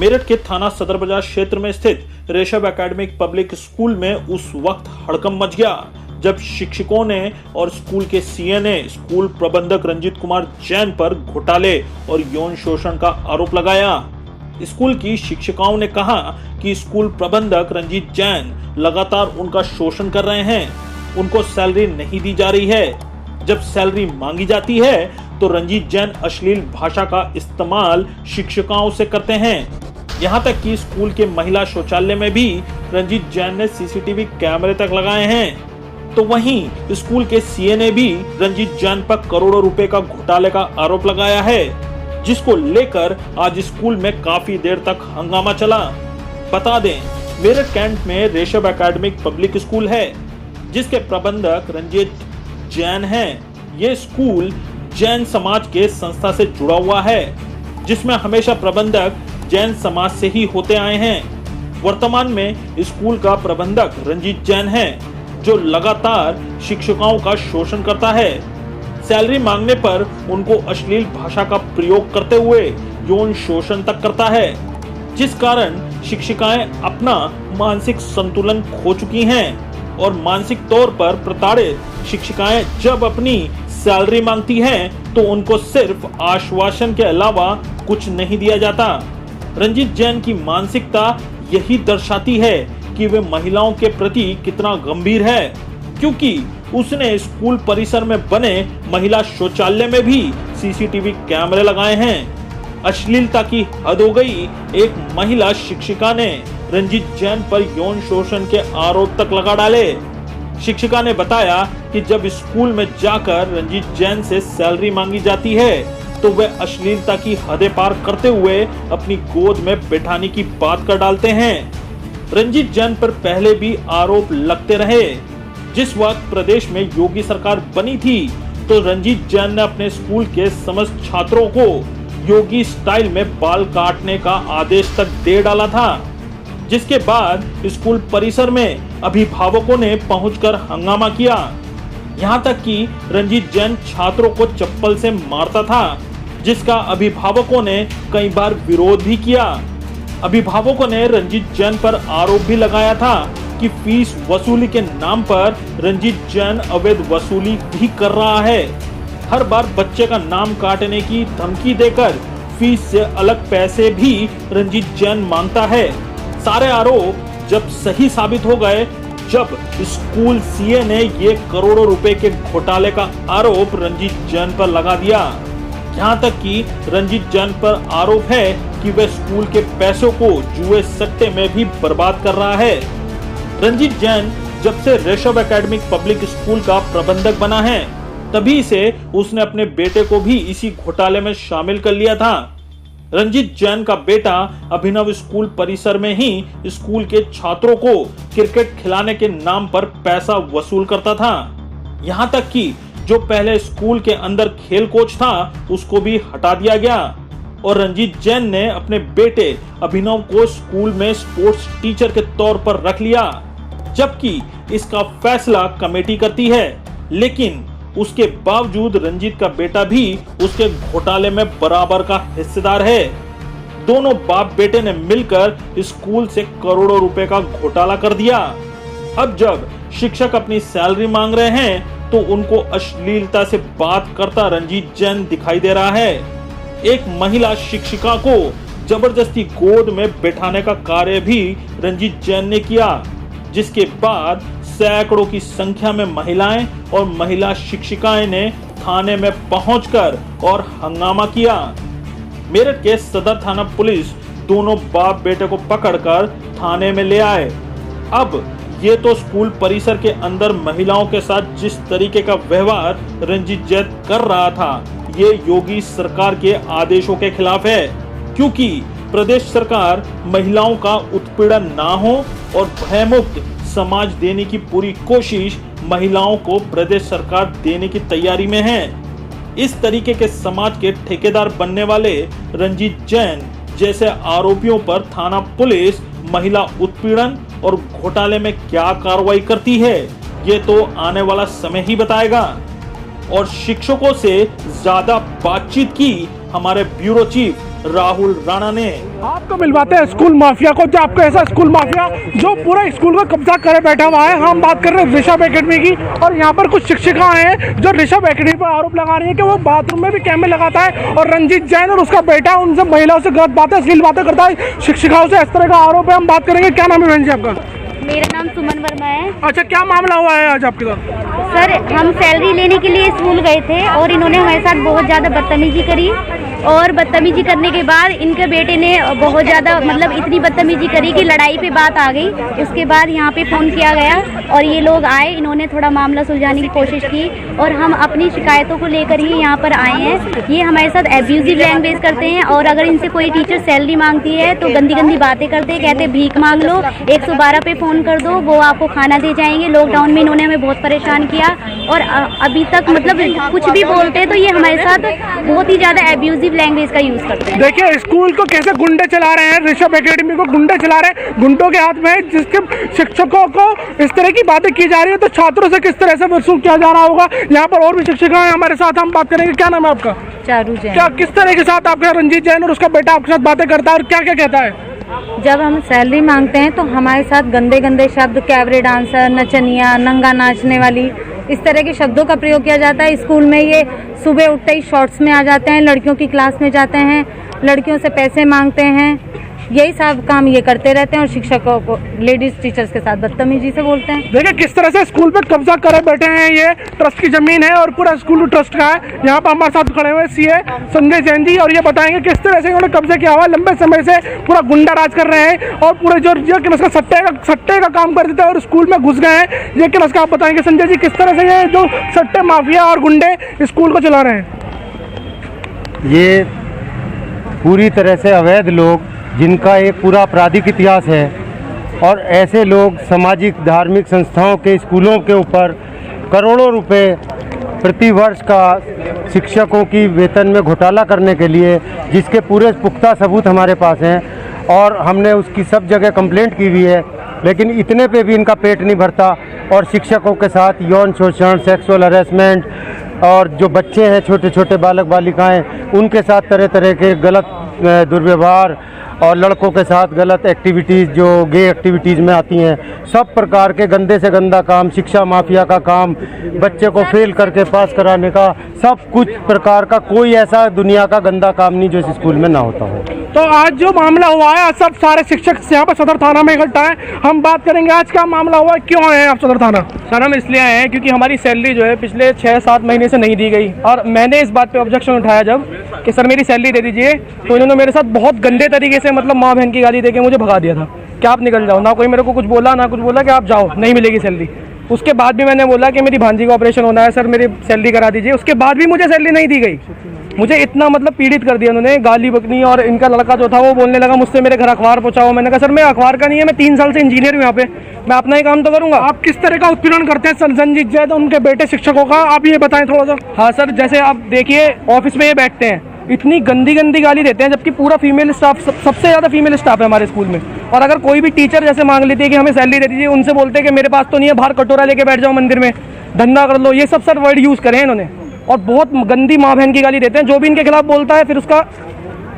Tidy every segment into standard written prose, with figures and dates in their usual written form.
मेरठ के थाना सदर बाजार क्षेत्र में स्थित ऋषभ एकेडमिक पब्लिक स्कूल में उस वक्त हड़कंप मच गया जब शिक्षकों ने और स्कूल के सीए ने स्कूल प्रबंधक रंजीत कुमार जैन पर घोटाले और यौन शोषण का आरोप लगाया। स्कूल की शिक्षिकाओं ने कहा कि स्कूल प्रबंधक रंजीत जैन लगातार उनका शोषण कर रहे हैं, उनको सैलरी नहीं दी जा रही है। जब सैलरी मांगी जाती है तो रंजीत जैन अश्लील भाषा का इस्तेमाल शिक्षिकाओं से करते हैं। यहाँ तक कि स्कूल के महिला शौचालय में भी रंजीत जैन ने सीसीटीवी कैमरे तक लगाए हैं। तो वहीं स्कूल के सीए ने भी रंजीत जैन पर करोड़ों रुपए का घोटाले का आरोप लगाया है, जिसको लेकर आज स्कूल में काफी देर तक हंगामा चला। बता दें, मेरठ कैंट में ऋषभ एकेडमिक पब्लिक स्कूल है, जिसके प्रबंधक रंजीत जैन हैं। ये स्कूल जैन समाज के संस्था से जुड़ा हुआ है, जिसमें हमेशा प्रबंधक जैन समाज से ही होते आए हैं। वर्तमान में स्कूल का प्रबंधक रंजीत जैन है, जो लगातार शिक्षिकाओं का शोषण करता है। सैलरी मांगने पर उनको अश्लील भाषा का प्रयोग करते हुए यौन शोषण तक करता है, जिस कारण शिक्षिकाएं अपना मानसिक संतुलन खो चुकी हैं और मानसिक तौर पर प्रताड़ित शिक्षिकाएं जब अपनी सैलरी मांगती हैं तो उनको सिर्फ आश्वासन के अलावा कुछ नहीं दिया जाता। रंजीत जैन की मानसिकता यही दर्शाती है कि वे महिलाओं के प्रति कितना गंभीर है, क्योंकि उसने स्कूल परिसर में बने महिला शौचालय में भी सीसीटीवी कैमरे लगाए हैं। अश्लीलता की हद हो गई। एक महिला शिक्षिका ने रंजीत जैन पर यौन शोषण के आरोप तक लगा डाले। शिक्षिका ने बताया कि जब स्कूल में जाकर रंजीत जैन से सैलरी मांगी जाती है तो वे अश्लीलता की हदें पार करते हुए अपनी गोद में बैठाने की बात कर डालते हैं। रंजीत जैन पर पहले भी आरोप लगते रहे। जिस वक्त प्रदेश में योगी सरकार बनी थी तो रंजीत जैन ने अपने स्कूल के समस्त छात्रों को योगी स्टाइल में बाल काटने का आदेश तक दे डाला था, जिसके बाद स्कूल परिसर में अभिभावकों ने पहुंचकर हंगामा किया। यहां तक कि रंजीत जैन छात्रों को चप्पल से मारता था, जिसका अभिभावकों ने कई बार विरोध भी किया। अभिभावकों ने रंजीत जैन पर आरोप भी लगाया था कि फीस वसूली के नाम पर रंजीत जैन अवैध वसूली भी कर रहा है। हर बार बच्चे का नाम काटने की धमकी देकर फीस से अलग पैसे भी रंजीत जैन मांगता है। सारे आरोप जब सही साबित हो गए, जब स्कूल सीए ने ये करोड़ों रुपए के घोटाले का आरोप रंजीत जैन पर लगा दिया। यहाँ तक कि रंजीत जैन पर आरोप है कि वह स्कूल के पैसों को जुए सट्टे में भी बर्बाद कर रहा है। रंजीत जैन जब से ऋषभ एकेडमिक पब्लिक स्कूल का प्रबंधक बना है, तभी से उसने अपने बेटे को भी इसी घोटाले में शामिल कर लिया था। रंजीत जैन का बेटा अभिनव स्कूल परिसर में ही स्कूल के छात्रों को क्रिकेट खिलाने के नाम पर पैसा वसूल करता था। यहाँ तक कि जो पहले स्कूल के अंदर खेल कोच था, उसको भी हटा दिया गया और रंजीत जैन ने अपने बेटे अभिनव को स्कूल में स्पोर्ट्स टीचर के तौर पर रख लिया, जबकि इसका फैसला कमेटी करती है। लेकिन उसके बावजूद रंजीत का बेटा भी उसके घोटाले में बराबर का हिस्सेदार है। दोनों बाप बेटे ने मिलकर स्कूल से करोड़ों रुपए का घोटाला कर दिया। अब जब शिक्षक अपनी सैलरी मांग रहे हैं तो उनको अश्लीलता से बात करता रंजीत जैन दिखाई दे रहा है। एक महिला शिक्षिका को जबरदस्ती गोद में बैठाने का कार्य भी रंजीत जैन ने किया, जिसके बाद सैकड़ों की संख्या में महिलाएं और महिला शिक्षिकाएं ने थाने में पहुंचकर और हंगामा किया। मेरठ के सदर थाना पुलिस दोनों बाप बेटे को पकड़कर थाने में ले आए। अब ये तो स्कूल परिसर के अंदर महिलाओं के साथ जिस तरीके का व्यवहार रंजीत जैन कर रहा था, ये योगी सरकार के आदेशों के खिलाफ है, क्योंकि प्रदेश सरकार महिलाओं का उत्पीड़न ना हो और भयमुक्त समाज देने की पूरी कोशिश महिलाओं को प्रदेश सरकार देने की तैयारी में है। इस तरीके के समाज के ठेकेदार बनने वाले रंजीत जैन जैसे आरोपियों पर थाना पुलिस महिला उत्पीड़न और घोटाले में क्या कार्रवाई करती है, ये तो आने वाला समय ही बताएगा। और शिक्षकों से ज्यादा बातचीत की हमारे ब्यूरो चीफ राहुल राणा ने। आपको मिलवाते हैं स्कूल माफिया को, जो आपको ऐसा स्कूल माफिया जो पूरा स्कूल को कब्जा करे बैठा हुआ है। हम बात कर रहे हैं ऋषभ एकेडमी की, और यहाँ पर कुछ शिक्षिकाएं हैं जो ऋषभ एकेडमी पर आरोप लगा रही है कि वो बाथरूम में भी कैमरे लगाता है और रंजीत जैन और उसका बेटा उनसे महिलाओं से गलत बातें, अश्लील बातें करता है। शिक्षिकाओं से इस तरह का आरोप है। हम बात करेंगे, क्या नाम है बहन जी आपका? मेरा नाम सुमन वर्मा है। अच्छा, क्या मामला हुआ है आज आपके साथ? सर, हम सैलरी लेने के लिए स्कूल गए थे और इन्होंने हमारे साथ बहुत ज़्यादा बदतमीजी करी, और बदतमीजी करने के बाद इनके बेटे ने बहुत ज़्यादा मतलब इतनी बदतमीजी करी कि लड़ाई पे बात आ गई। उसके बाद यहाँ पे फ़ोन किया गया और ये लोग आए, इन्होंने थोड़ा मामला सुलझाने की कोशिश की और हम अपनी शिकायतों को लेकर ही यहाँ पर आए हैं। ये हमारे साथ एब्यूजिव लैंग्वेज करते हैं, और अगर इनसे कोई टीचर सैलरी मांगती है तो गंदी गंदी बातें करते हैं, कहते भीख मांग लो, 112 पे फ़ोन कर दो, वो आपको खाना दे जाएंगे। लॉकडाउन में इन्होंने हमें बहुत परेशान किया, और अभी तक मतलब कुछ भी बोलते हैं तो ये हमारे साथ बहुत ही ज़्यादा एब्यूजिव लैंग्वेज का यूज़ करते हैं। देखिए, स्कूल को कैसे गुंडे चला रहे हैं, ऋषभ एकेडमी को गुंडे चला रहे हैं, गुंडों के हाथ में है, जिसके शिक्षकों को इस तरह की बातें की जा रही है तो छात्रों से किस तरह से वसूल किया जा रहा होगा। यहाँ पर और भी शिक्षिका हैं हमारे साथ, हम बात करेंगे। क्या नाम है आपका? चारू जैन। क्या किस तरह के साथ आपके रंजीत जैन और उसका बेटा आपके साथ बातें करता है और क्या क्या कहता है? जब हम सैलरी मांगते हैं तो हमारे साथ गंदे गंदे शब्द, कैबरे डांसर, नचनिया, नंगा नाचने वाली, इस तरह के शब्दों का प्रयोग किया जाता है। स्कूल में ये सुबह उठते ही शॉर्ट्स में आ जाते हैं, लड़कियों की क्लास में जाते हैं, लड़कियों से पैसे मांगते हैं, यही सब काम ये करते रहते हैं, और शिक्षकों को, लेडीज टीचर्स के साथ बदतमीजी से बोलते हैं। देखिए किस तरह से स्कूल पे कब्जा करे बैठे हैं। ये ट्रस्ट की जमीन है और पूरा स्कूल ट्रस्ट का है। यहाँ पर हमारे साथ खड़े हुए सीए संजय जैन जी, और ये बताएंगे किस तरह से इन्होंने कब्जा किया हुआ, लंबे समय से पूरा गुंडा राज कर रहे हैं और पूरे जो सट्टे का काम कर देते हैं और स्कूल में घुस गए हैं। ये किसका आप बताएंगे संजय जी, किस तरह से ये जो सट्टे माफिया और गुंडे स्कूल को चला रहे हैं? ये पूरी तरह से अवैध लोग, जिनका एक पूरा आपराधिक इतिहास है, और ऐसे लोग सामाजिक धार्मिक संस्थाओं के स्कूलों के ऊपर करोड़ों रुपए प्रति वर्ष का शिक्षकों की वेतन में घोटाला करने के लिए, जिसके पूरे पुख्ता सबूत हमारे पास हैं और हमने उसकी सब जगह कंप्लेंट की हुई है, लेकिन इतने पे भी इनका पेट नहीं भरता। और शिक्षकों के साथ यौन शोषण, सेक्सुअल हरेसमेंट, और जो बच्चे हैं छोटे छोटे बालक बालिकाएं, उनके साथ तरह तरह के गलत दुर्व्यवहार, और लड़कों के साथ गलत एक्टिविटीज़ जो गे एक्टिविटीज़ में आती हैं, सब प्रकार के गंदे से गंदा काम, शिक्षा माफिया का काम, बच्चे को फेल करके पास कराने का, सब कुछ प्रकार का कोई ऐसा दुनिया का गंदा काम नहीं जो इस स्कूल में ना होता हो। तो आज जो मामला हुआ है, सब सारे शिक्षक यहाँ पर सदर थाना में इकट्ठा है। हम बात करेंगे आज क्या मामला हुआ है, क्यों आए हैं आप सदर थाना? सर, हम इसलिए आए हैं क्योंकि हमारी सैलरी जो है पिछले 6-7 महीने से नहीं दी गई, और मैंने इस बात पे ऑब्जेक्शन उठाया जब कि सर मेरी सैलरी दे दीजिए, तो इन्होंने मेरे साथ बहुत गंदे तरीके से मतलब माँ बहन की गाली देके मुझे भगा दिया था कि आप निकल जाओ। ना कोई मेरे को कुछ बोला, ना कुछ बोला कि आप जाओ, नहीं मिलेगी सैलरी। उसके बाद भी मैंने बोला कि मेरी भांजी का ऑपरेशन होना है, सर मेरी सैलरी करा दीजिए। उसके बाद भी मुझे सैलरी नहीं दी गई। मुझे इतना मतलब पीड़ित कर दिया उन्होंने, गाली बकनी। और इनका लड़का जो था वो बोलने लगा मुझसे मेरे घर अखबार पहुंचाओ। मैंने कहा सर मैं अखबार का नहीं है, मैं 3 साल से इंजीनियर हूँ यहाँ पे, मैं अपना ही काम तो करूँगा। आप किस तरह का उत्पीड़न करते हैं रंजीत जैन उनके बेटे शिक्षकों का, आप ये बताएं थोड़ा सा। हाँ सर, जैसे आप देखिए ऑफिस में ये बैठते हैं, इतनी गंदी गंदी गाली देते हैं, जबकि पूरा फीमेल स्टाफ, सबसे ज़्यादा फीमेल स्टाफ है हमारे स्कूल में। और अगर कोई भी टीचर जैसे मांग लेती है कि हमें सैलरी दे दीजिए, उनसे बोलते हैं कि मेरे पास तो नहीं है, बाहर कटोरा लेके बैठ जाओ मंदिर में, धंधा कर लो। ये सब सर वर्ड यूज़ करे हैं इन्होंने, और बहुत गंदी माँ बहन की गाली देते हैं। जो भी इनके खिलाफ बोलता है फिर उसका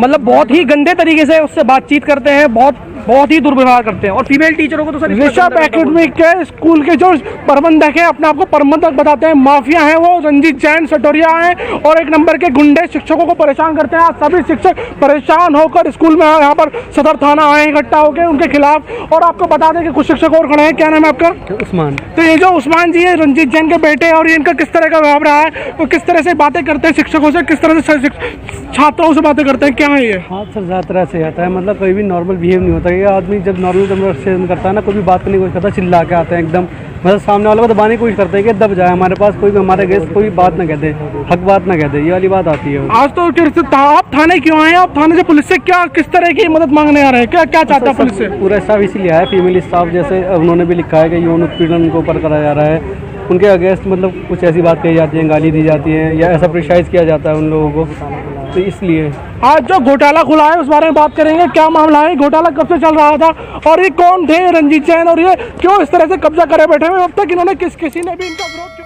मतलब बहुत ही गंदे तरीके से उससे बातचीत करते हैं, बहुत ही दुर्व्यवहार करते हैं। और फीमेल टीचरों को तो सर ऋषभ एकेडमी के स्कूल के जो प्रबंधक हैं, अपने आप को प्रबंधक बताते हैं, माफिया हैं वो, रंजीत जैन सटोरिया हैं, और एक नंबर के गुंडे शिक्षकों को परेशान करते हैं। आज सभी शिक्षक परेशान होकर स्कूल में यहाँ पर सदर थाना आए इकट्ठा होकर उनके खिलाफ। और आपको बता दें कि कुछ शिक्षक और खड़े हैं। क्या नाम है आपका? उस्मान। तो ये जो उस्मान जी है, रंजीत जैन के बेटे, और ये इनका किस तरह का व्यवहार रहा है, वो किस तरह से बातें करते हैं शिक्षकों से, किस तरह से छात्रों से बातें करते हैं, क्या है ये? हाँ सर, ज़्यादा तरह से आता है, मतलब कभी भी नॉर्मल बिहेव नहीं होता। ये आदमी जब नॉर्मल कन्वर्सेशन करता है ना, कोई भी बात करने की कोशिश करता है, चिल्ला के आता है एकदम, मतलब सामने वाले को दबाने की कोशिश करते हैं कि दब जाए हमारे पास, कोई भी हमारे गेस्ट कोई बात ना कहते, हक बात ना कहते, ये वाली बात आती है। आज तो आप थाने क्यों आए? आप थाने से पुलिस से क्या किस तरह की मदद मांगने आ रहे हैं? क्या क्या चाहता है पुलिस से? पूरा स्टाफ इसीलिए आया, फीमेल स्टाफ, जैसे उन्होंने भी लिखा है कि यौन उत्पीड़न उनके ऊपर कराया जा रहा है, उनके अगेंस्ट मतलब कुछ ऐसी बात कही जाती है, गाली दी जाती है, या ऐसा प्रेशराइज किया जाता है उन लोगों को, तो इसलिए। आज जो घोटाला खुला है उस बारे में बात करेंगे। क्या मामला है, घोटाला कब से चल रहा था, और ये कौन थे रंजीत जैन, और ये क्यों इस तरह से कब्जा करे बैठे हुए? अब तक इन्होंने किसी ने भी इनका विरोध